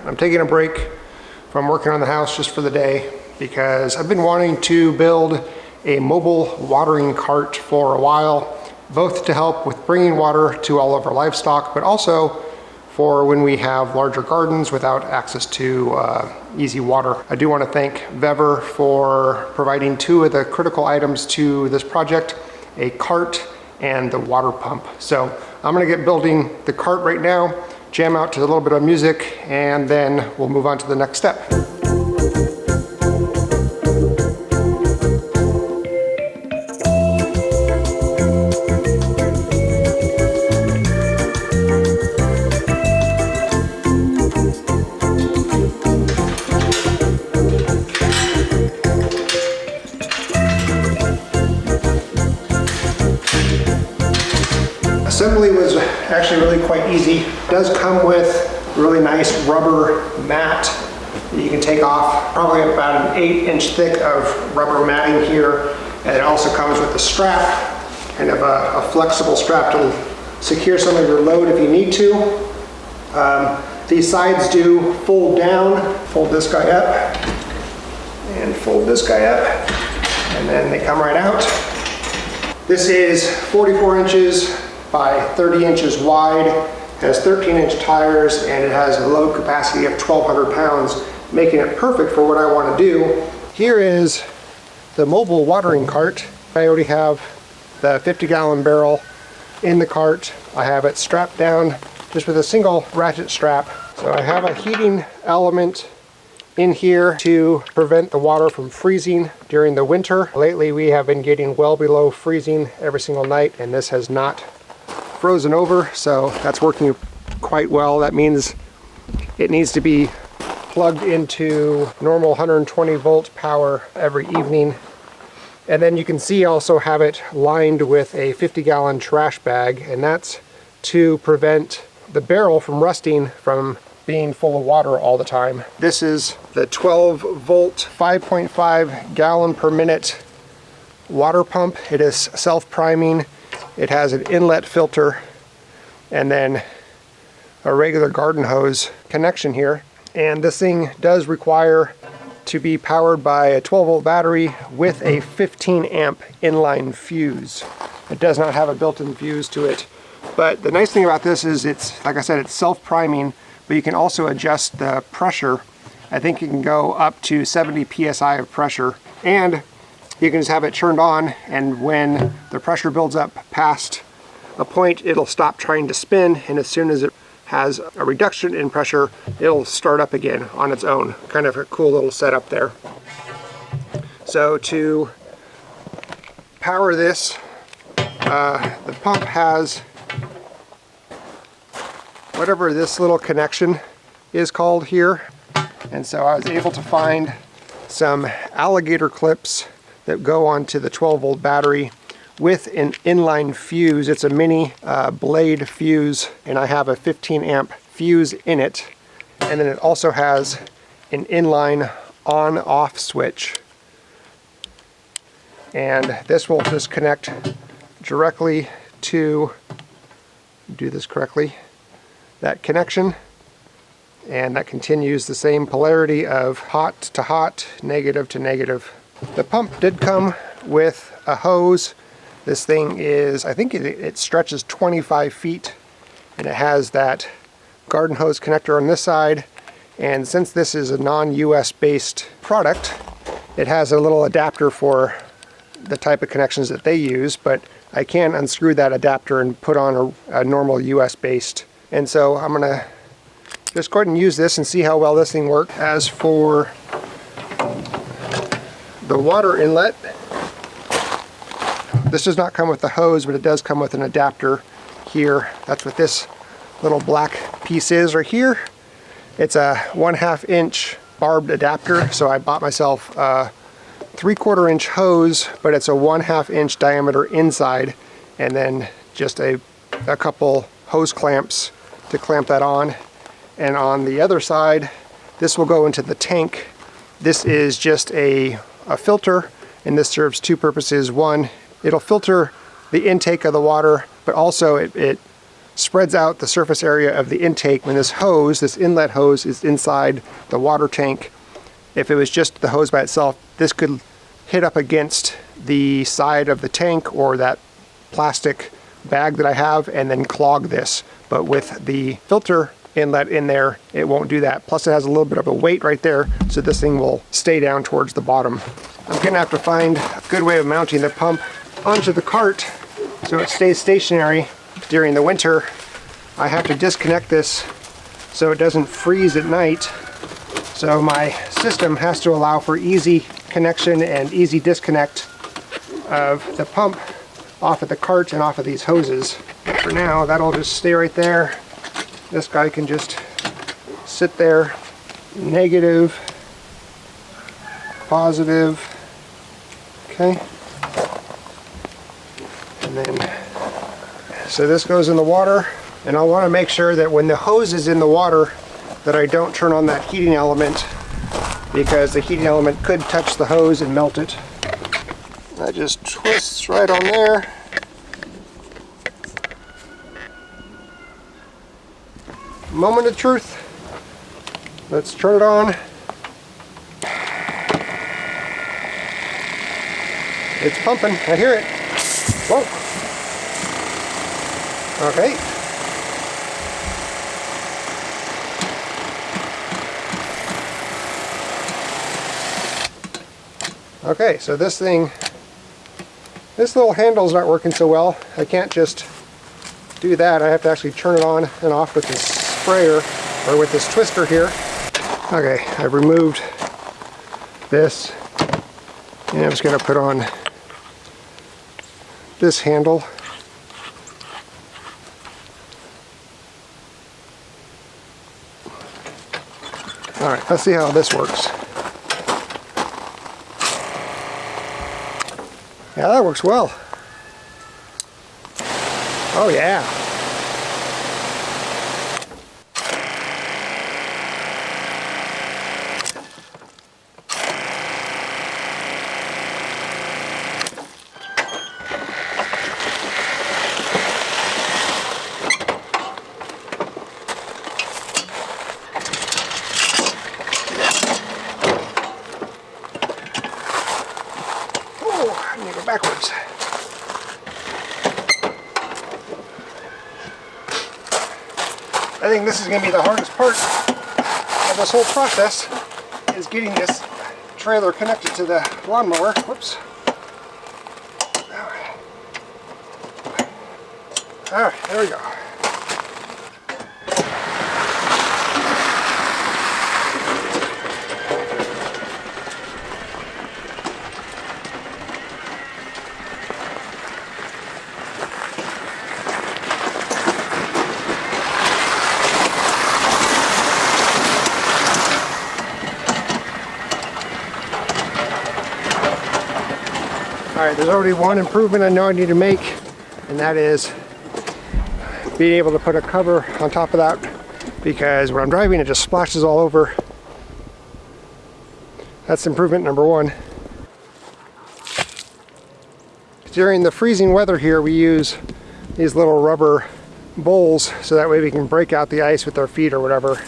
I'm taking a break from working on the house just for the day because I've been wanting to build a mobile watering cart for a while, both to help with bringing water to all of our livestock, but also for when we have larger gardens without access to easy water. I do want to thank Vever for providing two of the critical items to this project, a cart and the water pump. So I'm gonna get building the cart right now, jam out to a little bit of music, and then we'll move on to the next step. Assembly was actually really quite easy. It does come with a really nice rubber mat that you can take off, probably about an 8-inch thick of rubber matting here. And it also comes with a strap, kind of a flexible strap to secure some of your load if you need to. These sides do fold down, fold this guy up, and fold this guy up, and then they come right out. This is 44 inches by 30 inches wide, has 13-inch tires, and it has a load capacity of 1,200 pounds, making it perfect for what I want to do. Here is the mobile watering cart. I already have the 50-gallon barrel in the cart. I have it strapped down just with a single ratchet strap. So I have a heating element in here to prevent the water from freezing during the winter. Lately we have been getting well below freezing every single night, and this has not frozen over, so that's working quite well. That means it needs to be plugged into normal 120 volt power every evening. And then you can see I also have it lined with a 50-gallon trash bag, and that's to prevent the barrel from rusting from being full of water all the time. This is the 12 volt 5.5 gallon per minute water pump. It is self-priming. It has an inlet filter and then a regular garden hose connection here. And this thing does require to be powered by a 12 volt battery with a 15 amp inline fuse. It does not have a built-in fuse to it. But the nice thing about this is it's, like I said, it's self-priming, but you can also adjust the pressure. I think you can go up to 70 psi of pressure, and you can just have it turned on, and when the pressure builds up past a point, it'll stop trying to spin, and as soon as it has a reduction in pressure, it'll start up again on its own. Kind of a cool little setup there. So to power this, the pump has whatever this little connection is called here, and so I was able to find some alligator clips that go onto the 12 volt battery with an inline fuse. It's a mini blade fuse, and I have a 15 amp fuse in it, and then it also has an inline on-off switch, and this will just connect directly to, do this correctly, that connection, and that continues the same polarity of hot to hot, negative to negative. The pump did come with a hose. This thing is, I think it stretches 25 feet, and it has that garden hose connector on this side. And since this is a non-US based product, it has a little adapter for the type of connections that they use, but I can unscrew that adapter and put on a normal US based. And so I'm gonna just go ahead and use this and see how well this thing works. As for the water inlet, this does not come with the hose, but it does come with an adapter here. That's what this little black piece is right here. It's a 1/2 inch barbed adapter, so I bought myself a 3/4 inch hose, but it's a 1/2 inch diameter inside, and then just a couple hose clamps to clamp that on. And on the other side, this will go into the tank. This is just a filter, and this serves two purposes. One, it'll filter the intake of the water, but also it spreads out the surface area of the intake. When this hose, this inlet hose, is inside the water tank, if it was just the hose by itself, this could hit up against the side of the tank or that plastic bag that I have and then clog this. But with the filter inlet in there, it won't do that. Plus it has a little bit of a weight right there, so this thing will stay down towards the bottom. I'm gonna have to find a good way of mounting the pump onto the cart so it stays stationary during the winter. I have to disconnect this so it doesn't freeze at night. So my system has to allow for easy connection and easy disconnect of the pump off of the cart and off of these hoses. For now, that'll just stay right there. This guy can just sit there. Negative, positive, okay. And then, so this goes in the water, and I'll want to make sure that when the hose is in the water that I don't turn on that heating element, because the heating element could touch the hose and melt it. That just twists right on there. Moment of truth. Let's turn it on. It's pumping. I hear it. Whoa. Okay. Okay, so this little handle's not working so well. I can't just do that. I have to actually turn it on and off with this sprayer, or with this twister here. Okay, I've removed this, and I'm just going to put on this handle. Alright, let's see how this works. Yeah, that works well. Oh yeah. Oh, I need to go backwards. I think this is going to be the hardest part of this whole process, is getting this trailer connected to the lawnmower. Whoops. Alright, there we go. Alright, there's already one improvement I know I need to make, and that is being able to put a cover on top of that, because when I'm driving it just splashes all over. That's improvement number one. During the freezing weather here, we use these little rubber bowls so that way we can break out the ice with our feet or whatever,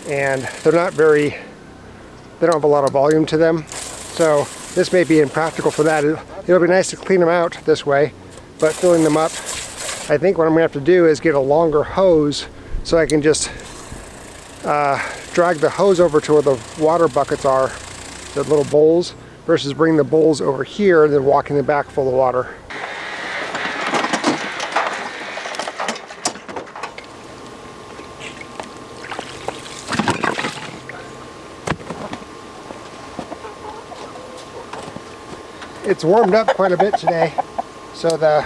and they don't have a lot of volume to them, so this may be impractical for that. It'll be nice to clean them out this way, but filling them up, I think what I'm going to have to do is get a longer hose so I can just drag the hose over to where the water buckets are, the little bowls, versus bring the bowls over here and then walking them back full of water. It's warmed up quite a bit today, so the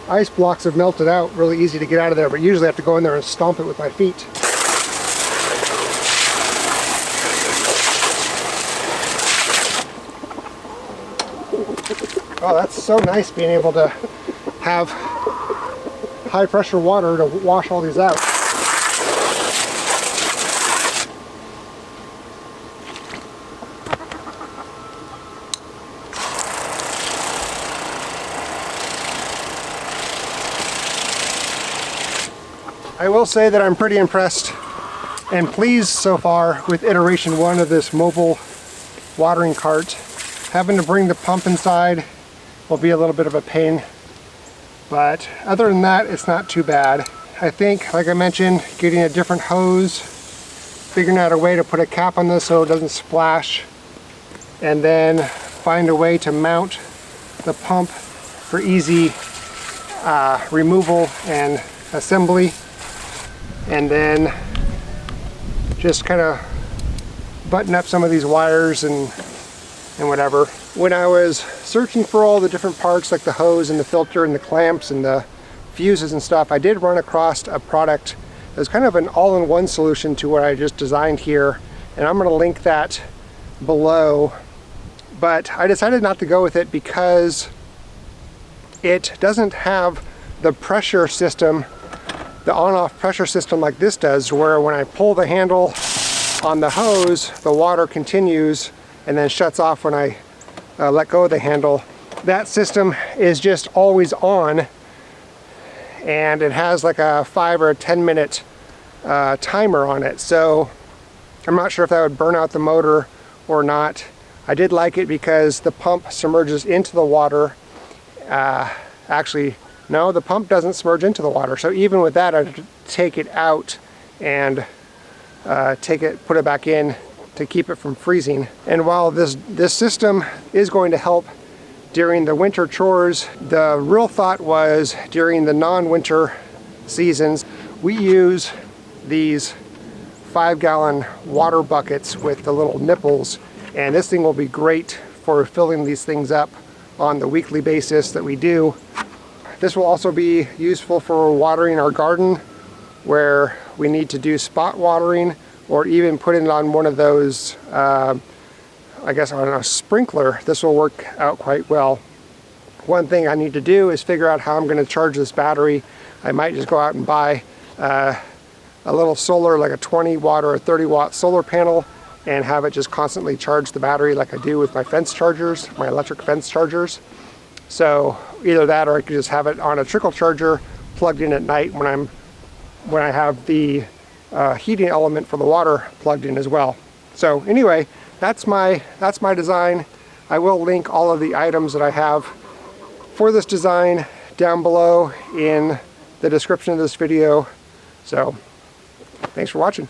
ice blocks have melted out. Really easy to get out of there, but usually I have to go in there and stomp it with my feet. Oh, that's so nice being able to have high pressure water to wash all these out. will say that I'm pretty impressed and pleased so far with iteration 1 of this mobile watering cart. Having to bring the pump inside will be a little bit of a pain, but other than that, it's not too bad. I think, like I mentioned, getting a different hose, figuring out a way to put a cap on this so it doesn't splash, and then find a way to mount the pump for easy removal and assembly, and then just kind of button up some of these wires and whatever. When I was searching for all the different parts, like the hose and the filter and the clamps and the fuses and stuff, I did run across a product that was kind of an all-in-one solution to what I just designed here, and I'm going to link that below. But I decided not to go with it because it doesn't have the pressure system, the on-off pressure system like this does, where when I pull the handle on the hose, the water continues and then shuts off when I let go of the handle. That system is just always on, and it has like a 5 or 10 minute timer on it. So I'm not sure if that would burn out the motor or not. I did like it because the pump submerges into the water. Actually, no, the pump doesn't submerge into the water. So even with that, I'd take it out and put it back in to keep it from freezing. And while this system is going to help during the winter chores, the real thought was during the non-winter seasons, we use these 5-gallon water buckets with the little nipples, and this thing will be great for filling these things up on the weekly basis that we do. This will also be useful for watering our garden where we need to do spot watering, or even putting it on one of those, I guess on a sprinkler. This will work out quite well. One thing I need to do is figure out how I'm going to charge this battery. I might just go out and buy a little solar, like a 20 watt or a 30 watt solar panel, and have it just constantly charge the battery like I do with my fence chargers, my electric fence chargers. So either that, or I could just have it on a trickle charger plugged in at night when I have the heating element for the water plugged in as well. So anyway, that's my design. I will link all of the items that I have for this design down below in the description of this video. So thanks for watching.